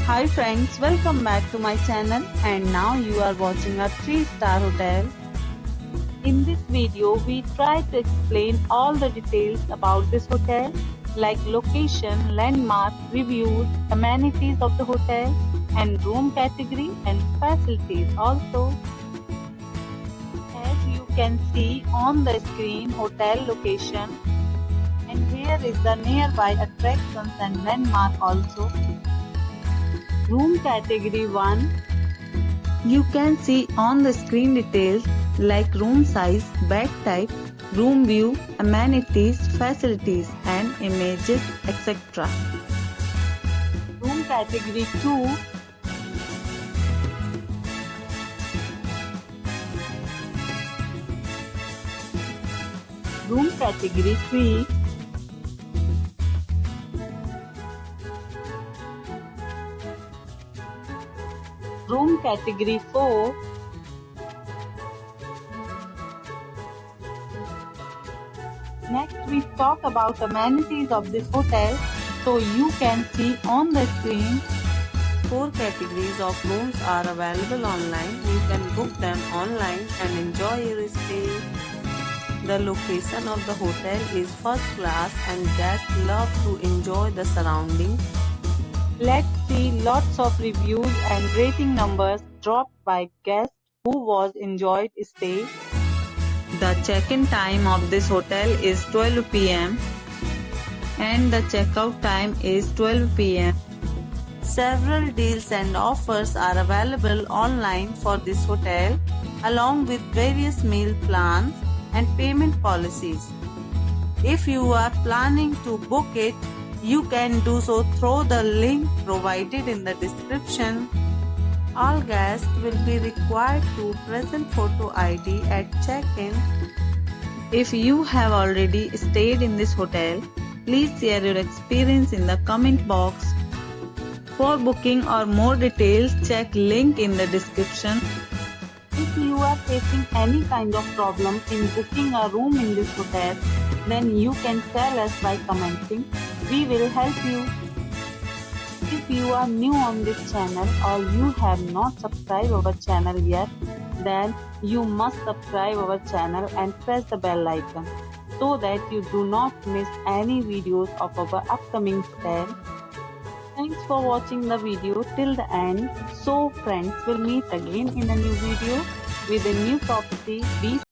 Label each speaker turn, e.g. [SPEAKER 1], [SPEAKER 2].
[SPEAKER 1] Hi friends, welcome back to my channel and now you are watching a 3-star hotel. In this video, we try to explain all the details about this hotel like location, landmark, reviews, amenities of the hotel and room category and facilities also. As you can see on the screen, hotel location, and here is the nearby attractions and landmark also. Room category 1. You can see on the screen details like room size, bed type, room view, amenities, facilities and images, etc. Room category 2. Room category 3. Room category 4. Next we talk about amenities of this hotel. So you can see on the screen
[SPEAKER 2] 4 categories of rooms are available online. You can book them online and enjoy your stay. The location of the hotel is first class and guests love to enjoy the surroundings.
[SPEAKER 1] Let's see lots of reviews and rating numbers dropped by guests who was enjoyed stay. The check-in time of this hotel is 12 p.m. and the checkout time is 12 p.m.
[SPEAKER 2] Several deals and offers are available online for this hotel along with various meal plans and payment policies. If you are planning to book it, you can do so through the link provided in the description. All guests will be required to present photo ID at check-in.
[SPEAKER 1] If you have already stayed in this hotel, please share your experience in the comment box. For booking or more details, check link in the description. If you are facing any kind of problem in booking a room in this hotel, then you can tell us by commenting. We will help you. If you are new on this channel or you have not subscribed our channel yet, then you must subscribe our channel and press the bell icon so that you do not miss any videos of our upcoming hotel. Thanks for watching the video till the end. So friends, will meet again in a new video with a new property. Be